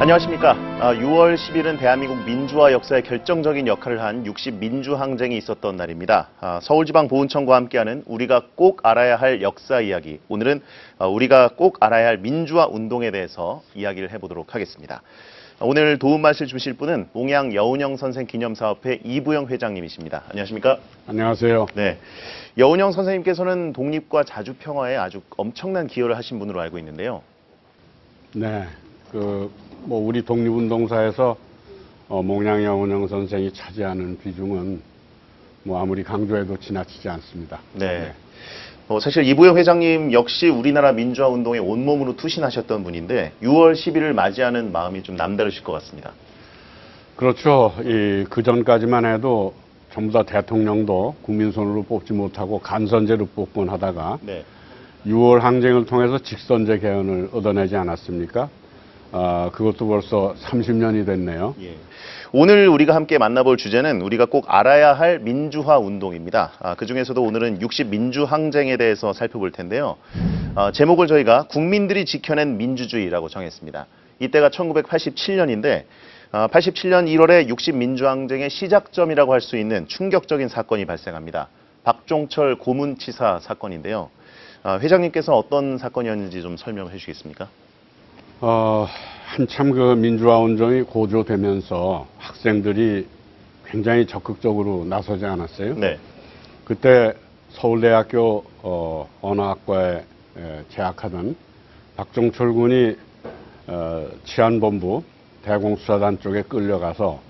안녕하십니까. 6월 10일은 대한민국 민주화 역사에 결정적인 역할을 한 60 민주항쟁이 있었던 날입니다. 서울지방보훈청과 함께하는 우리가 꼭 알아야 할 역사 이야기. 오늘은 우리가 꼭 알아야 할 민주화 운동에 대해서 이야기를 해보도록 하겠습니다. 오늘 도움 말씀 주실 분은 몽양 여운형 선생 기념사업회 이부영 회장님이십니다. 안녕하십니까? 안녕하세요. 네, 여운형 선생님께서는 독립과 자주평화에 아주 엄청난 기여를 하신 분으로 알고 있는데요. 네, 우리 독립운동사에서 몽양 여운형 선생이 차지하는 비중은 아무리 강조해도 지나치지 않습니다. 네. 사실 이부영 회장님 역시 우리나라 민주화 운동에 온몸으로 투신하셨던 분인데 6월 10일을 맞이하는 마음이 좀 남다르실 것 같습니다. 그렇죠. 그 전까지만 해도 전부 다 대통령도 국민 손으로 뽑지 못하고 간선제로 뽑곤 하다가 네. 6월 항쟁을 통해서 직선제 개헌을 얻어내지 않았습니까? 그것도 벌써 30년이 됐네요. 예. 오늘 우리가 함께 만나볼 주제는 우리가 꼭 알아야 할 민주화 운동입니다. 그중에서도 오늘은 60 민주항쟁에 대해서 살펴볼 텐데요. 제목을 저희가 국민들이 지켜낸 민주주의라고 정했습니다. 이때가 1987년인데 87년 1월에 60 민주항쟁의 시작점이라고 할 수 있는 충격적인 사건이 발생합니다. 박종철 고문치사 사건인데요. 회장님께서 어떤 사건이었는지 좀 설명해 주시겠습니까? 한참 민주화 운동이 고조되면서 학생들이 굉장히 적극적으로 나서지 않았어요? 네. 그때 서울대학교 언어학과에 재학하던 박종철 군이 치안본부 대공수사단 쪽에 끌려가서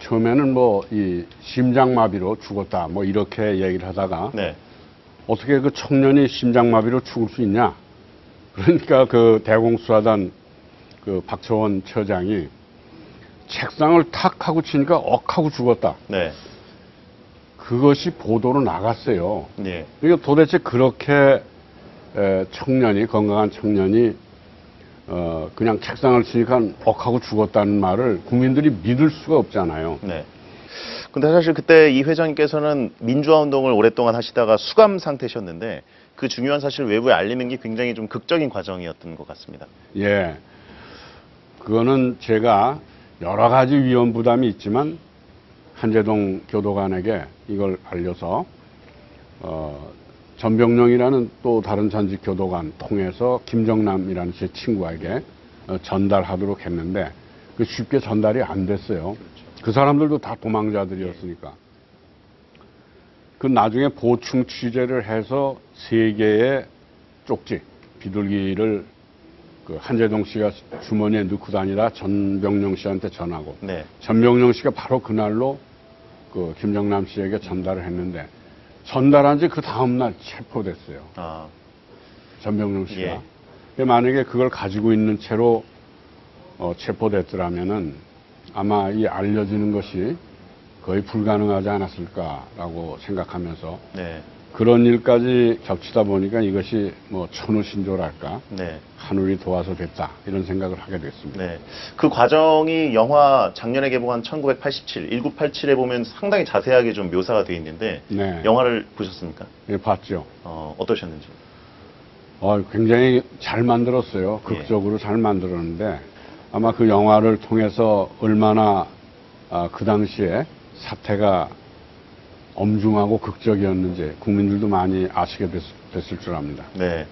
처음에는 이 심장마비로 죽었다 이렇게 얘기를 하다가 네. 어떻게 그 청년이 심장마비로 죽을 수 있냐? 그러니까 대공수사단 박철원 처장이 책상을 탁 하고 치니까 억 하고 죽었다. 네. 그것이 보도로 나갔어요. 네. 그러니까 도대체 그렇게 건강한 청년이 그냥 책상을 치니까 억 하고 죽었다는 말을 국민들이 믿을 수가 없잖아요. 네. 근데 사실 그때 이 회장님께서는 민주화 운동을 오랫동안 하시다가 수감 상태셨는데 그 중요한 사실을 외부에 알리는 게 굉장히 좀 극적인 과정이었던 것 같습니다. 예. 그거는 제가 여러 가지 위험 부담이 있지만 한재동 교도관에게 이걸 알려서 전병령이라는 또 다른 전직 교도관 통해서 김정남이라는 제 친구에게 전달하도록 했는데 쉽게 전달이 안 됐어요. 그 사람들도 다 도망자들이었으니까. 나중에 보충 취재를 해서 3개의 쪽지, 비둘기를 한재동 씨가 주머니에 넣고 다니다 전병령 씨한테 전하고, 네. 전병령 씨가 바로 그날로 김정남 씨에게 전달을 했는데, 전달한 지 그 다음날 체포됐어요. 전병령 씨가. 예. 만약에 그걸 가지고 있는 채로 체포됐더라면은 아마 이 알려지는 것이 거의 불가능하지 않았을까라고 생각하면서 네. 그런 일까지 겹치다 보니까 이것이 천우신조랄까 네. 하늘이 도와서 됐다 이런 생각을 하게 됐습니다. 네. 그 과정이 영화 작년에 개봉한 1987, 1987에 보면 상당히 자세하게 좀 묘사가 되어 있는데 네. 영화를 보셨습니까? 예, 봤죠. 어떠셨는지? 굉장히 잘 만들었어요. 극적으로 잘 만들었는데 아마 그 영화를 통해서 얼마나 그 당시에 사태가 엄중하고 극적이었는지 국민들도 많이 아시게 됐을 줄 압니다. 네.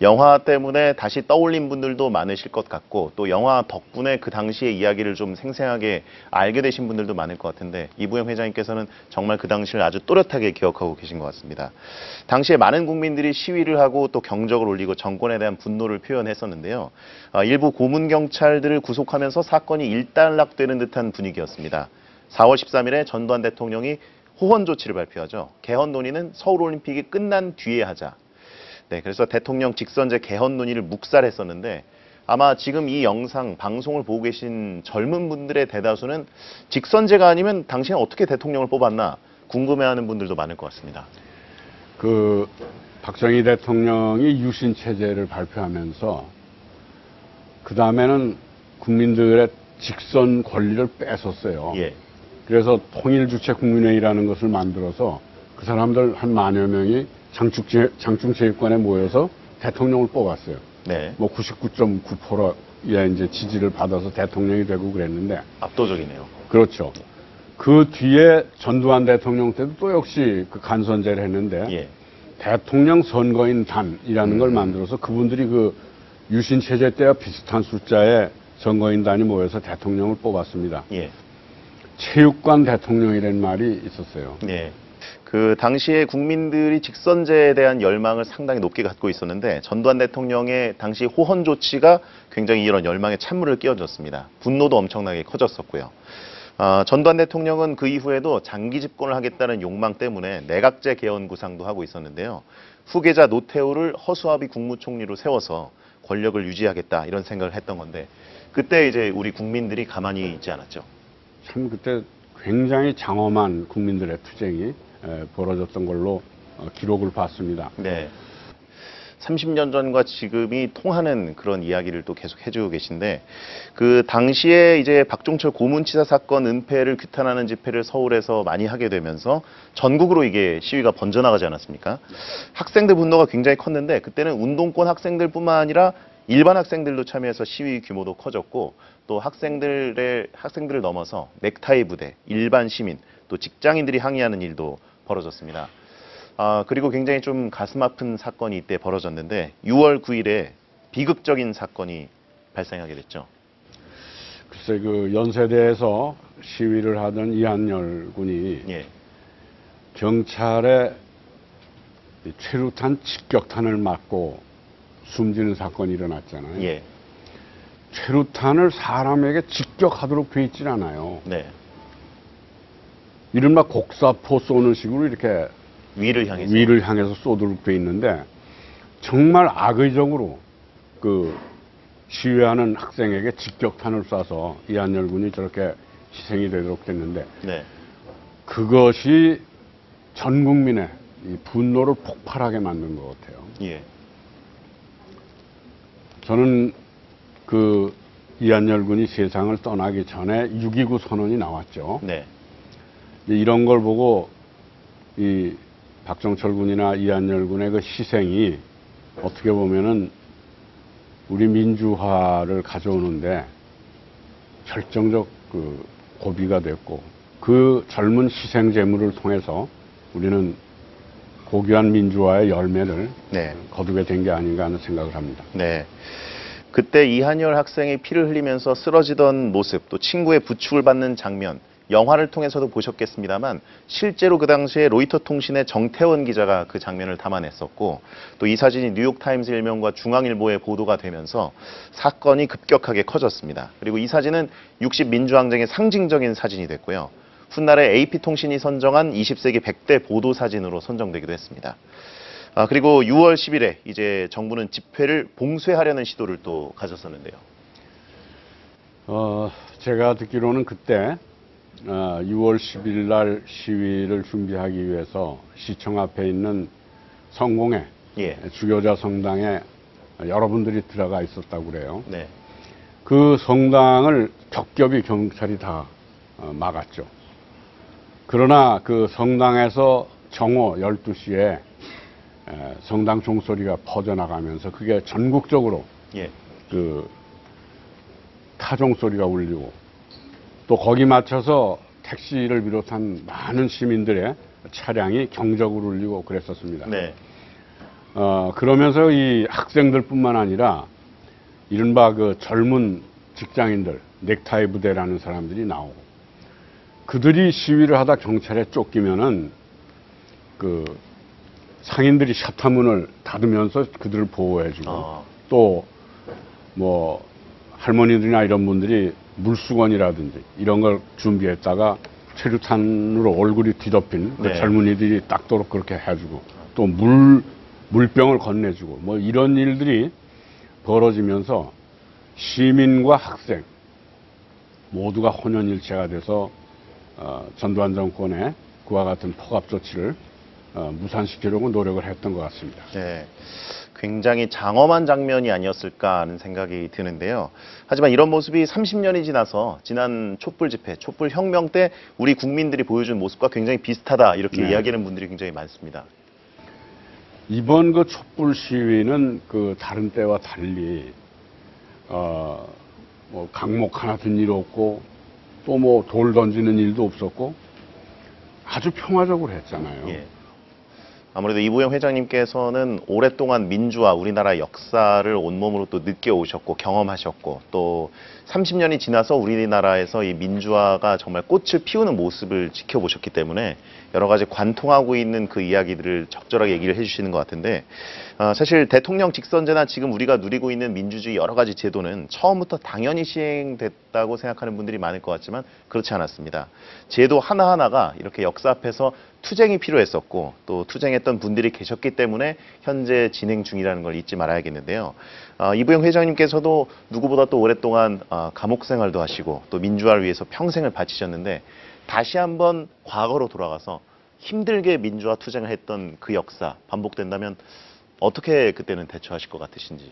영화 때문에 다시 떠올린 분들도 많으실 것 같고 또 영화 덕분에 그 당시의 이야기를 좀 생생하게 알게 되신 분들도 많을 것 같은데 이부영 회장님께서는 정말 그 당시를 아주 또렷하게 기억하고 계신 것 같습니다. 당시에 많은 국민들이 시위를 하고 또 경적을 울리고 정권에 대한 분노를 표현했었는데요. 일부 고문경찰들을 구속하면서 사건이 일단락되는 듯한 분위기였습니다. 4월 13일에 전두환 대통령이 호헌 조치를 발표하죠. 개헌 논의는 서울올림픽이 끝난 뒤에 하자. 네, 그래서 대통령 직선제 개헌 논의를 묵살했었는데 아마 지금 이 영상 방송을 보고 계신 젊은 분들의 대다수는 직선제가 아니면 당신은 어떻게 대통령을 뽑았나 궁금해하는 분들도 많을 것 같습니다. 박정희 대통령이 유신 체제를 발표하면서 그 다음에는 국민들의 직선 권리를 뺏었어요. 예. 그래서 통일주체 국민회의라는 것을 만들어서 그 사람들 한 만여 명이 장충체육관에 모여서 대통령을 뽑았어요. 네. 뭐 99.9%의 이제 지지를 받아서 대통령이 되고 그랬는데. 압도적이네요. 그렇죠. 그 뒤에 전두환 대통령 때도 또 역시 그 간선제를 했는데. 예. 대통령 선거인 단이라는 걸 만들어서 그분들이 그 유신체제 때와 비슷한 숫자의 선거인단이 모여서 대통령을 뽑았습니다. 예. 체육관 대통령이라는 말이 있었어요. 네. 그 당시에 국민들이 직선제에 대한 열망을 상당히 높게 갖고 있었는데 전두환 대통령의 당시 호헌 조치가 굉장히 이런 열망에 찬물을 끼얹었습니다. 분노도 엄청나게 커졌었고요. 전두환 대통령은 그 이후에도 장기 집권을 하겠다는 욕망 때문에 내각제 개헌 구상도 하고 있었는데요. 후계자 노태우를 허수아비 국무총리로 세워서 권력을 유지하겠다 이런 생각을 했던 건데 그때 이제 우리 국민들이 가만히 있지 않았죠. 참 그때 굉장히 장엄한 국민들의 투쟁이 벌어졌던 걸로 기록을 봤습니다. 네. 30년 전과 지금이 통하는 그런 이야기를 또 계속 해주고 계신데 그 당시에 이제 박종철 고문치사 사건 은폐를 규탄하는 집회를 서울에서 많이 하게 되면서 전국으로 이게 시위가 번져나가지 않았습니까? 학생들 분노가 굉장히 컸는데 그때는 운동권 학생들뿐만 아니라 일반 학생들도 참여해서 시위 규모도 커졌고 또 학생들을 넘어서 넥타이 부대, 일반 시민, 또 직장인들이 항의하는 일도 벌어졌습니다. 그리고 굉장히 좀 가슴 아픈 사건이 이때 벌어졌는데 6월 9일에 비극적인 사건이 발생하게 됐죠. 글쎄 그 연세대에서 시위를 하던 이한열 군이 예. 경찰의 최루탄 직격탄을 맞고 숨지는 사건이 일어났잖아요. 예. 최루탄을 사람에게 직격하도록 돼 있질 않아요. 네. 이른바 곡사포 쏘는 식으로 이렇게 위를 향해서 쏘도록 돼 있는데 정말 악의적으로 그 시위하는 학생에게 직격탄을 쏴서 이한열 군이 저렇게 희생이 되도록 됐는데 네. 그것이 전 국민의 이 분노를 폭발하게 만든 것 같아요. 예. 저는 그 이한열 군이 세상을 떠나기 전에 6.29 선언이 나왔죠. 네. 이런 걸 보고 이 박정철 군이나 이한열 군의 그 희생이 어떻게 보면은 우리 민주화를 가져오는데 결정적 그 고비가 됐고 그 젊은 희생 제물을 통해서 우리는 고귀한 민주화의 열매를 네. 거두게 된 게 아닌가 하는 생각을 합니다. 네. 그때 이한열 학생이 피를 흘리면서 쓰러지던 모습, 또 친구의 부축을 받는 장면, 영화를 통해서도 보셨겠습니다만 실제로 그 당시에 로이터 통신의 정태원 기자가 그 장면을 담아냈었고 또 이 사진이 뉴욕타임스 일면과 중앙일보에 보도가 되면서 사건이 급격하게 커졌습니다. 그리고 이 사진은 60 민주항쟁의 상징적인 사진이 됐고요. 훗날에 AP통신이 선정한 20세기 100대 보도 사진으로 선정되기도 했습니다. 그리고 6월 10일에 이제 정부는 집회를 봉쇄하려는 시도를 또 가졌었는데요. 제가 듣기로는 그때 6월 10일 날 시위를 준비하기 위해서 시청 앞에 있는 성공회 예. 주교자 성당에 여러분들이 들어가 있었다고 그래요. 네. 그 성당을 겹겹이 경찰이 다 막았죠. 그러나 그 성당에서 정오 12시에 성당 종소리가 퍼져나가면서 그게 전국적으로 예. 그 타종 소리가 울리고 또 거기 맞춰서 택시를 비롯한 많은 시민들의 차량이 경적으로 울리고 그랬었습니다. 네. 그러면서 이 학생들뿐만 아니라 이른바 그 젊은 직장인들, 넥타이 부대라는 사람들이 나오고 그들이 시위를 하다 경찰에 쫓기면은 그 상인들이 샤타문을 닫으면서 그들을 보호해주고 또 뭐 할머니들이나 이런 분들이 물수건이라든지 이런 걸 준비했다가 최루탄으로 얼굴이 뒤덮인 그 네. 젊은이들이 닦도록 그렇게 해주고 또 물병을 건네주고 뭐 이런 일들이 벌어지면서 시민과 학생 모두가 혼연일체가 돼서 전두환 정권의 그와 같은 폭압 조치를 무산시키려고 노력을 했던 것 같습니다. 네. 굉장히 장엄한 장면이 아니었을까 하는 생각이 드는데요. 하지만 이런 모습이 30년이 지나서 지난 촛불 집회, 촛불 혁명 때 우리 국민들이 보여준 모습과 굉장히 비슷하다 이렇게 네. 이야기하는 분들이 굉장히 많습니다. 이번 그 촛불 시위는 그 다른 때와 달리 뭐 강목 하나 든 일 없고 또 뭐 돌 던지는 일도 없었고 아주 평화적으로 했잖아요. 예. 아무래도 이부영 회장님께서는 오랫동안 민주화, 우리나라 역사를 온몸으로 또 느껴오셨고 경험하셨고 또 30년이 지나서 우리나라에서 이 민주화가 정말 꽃을 피우는 모습을 지켜보셨기 때문에 여러 가지 관통하고 있는 그 이야기들을 적절하게 얘기를 해주시는 것 같은데 사실 대통령 직선제나 지금 우리가 누리고 있는 민주주의 여러 가지 제도는 처음부터 당연히 시행됐다고 생각하는 분들이 많을 것 같지만 그렇지 않았습니다. 제도 하나하나가 이렇게 역사 앞에서 투쟁이 필요했었고 또 투쟁했던 분들이 계셨기 때문에 현재 진행 중이라는 걸 잊지 말아야겠는데요. 이부영 회장님께서도 누구보다 또 오랫동안 감옥 생활도 하시고 또 민주화를 위해서 평생을 바치셨는데 다시 한번 과거로 돌아가서 힘들게 민주화 투쟁을 했던 그 역사 반복된다면 어떻게 그때는 대처하실 것 같으신지?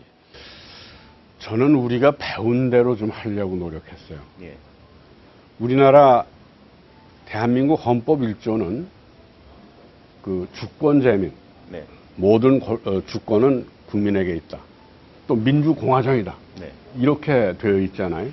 저는 우리가 배운 대로 좀 하려고 노력했어요. 예. 우리나라 대한민국 헌법 1조는 그 주권재민, 네. 모든 주권은 국민에게 있다. 또 민주공화정이다. 네. 이렇게 되어 있잖아요.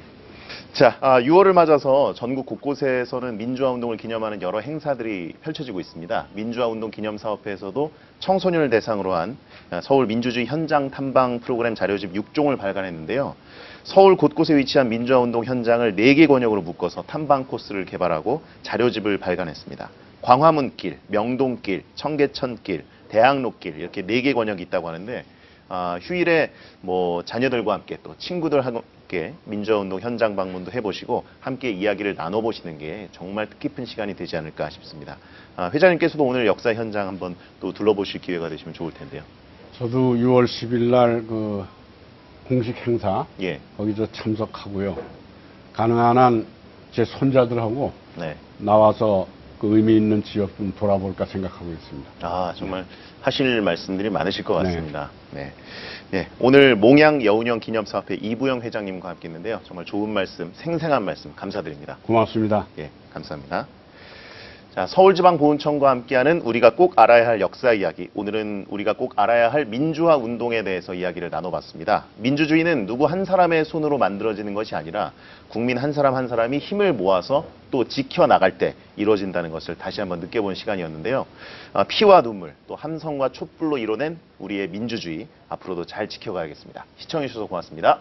자, 6월을 맞아서 전국 곳곳에서는 민주화 운동을 기념하는 여러 행사들이 펼쳐지고 있습니다. 민주화 운동 기념사업회에서도 청소년을 대상으로 한 서울 민주주의 현장 탐방 프로그램 자료집 6종을 발간했는데요. 서울 곳곳에 위치한 민주화 운동 현장을 4개 권역으로 묶어서 탐방 코스를 개발하고 자료집을 발간했습니다. 광화문길, 명동길, 청계천길, 대학로길 이렇게 4개 권역이 있다고 하는데 휴일에 뭐 자녀들과 함께 또 친구들과 함께 민주화운동 현장 방문도 해보시고 함께 이야기를 나눠보시는 게 정말 뜻깊은 시간이 되지 않을까 싶습니다. 회장님께서도 오늘 역사 현장 한번 또 둘러보실 기회가 되시면 좋을 텐데요. 저도 6월 10일 날 그 공식 행사 예. 거기 저 참석하고요. 가능한 한 제 손자들하고 네. 나와서 그 의미 있는 지역 좀 돌아볼까 생각하고 있습니다. 정말 하실 말씀들이 많으실 것 같습니다. 네. 네. 오늘 몽양 여운형 기념사업회 이부영 회장님과 함께 했는데요. 정말 좋은 말씀, 생생한 말씀 감사드립니다. 고맙습니다. 예, 감사합니다. 자, 서울지방보훈청과 함께하는 우리가 꼭 알아야 할 역사 이야기. 오늘은 우리가 꼭 알아야 할 민주화 운동에 대해서 이야기를 나눠봤습니다. 민주주의는 누구 한 사람의 손으로 만들어지는 것이 아니라 국민 한 사람 한 사람이 힘을 모아서 또 지켜나갈 때 이루어진다는 것을 다시 한번 느껴본 시간이었는데요. 피와 눈물, 또 함성과 촛불로 이뤄낸 우리의 민주주의 앞으로도 잘 지켜가야겠습니다. 시청해주셔서 고맙습니다.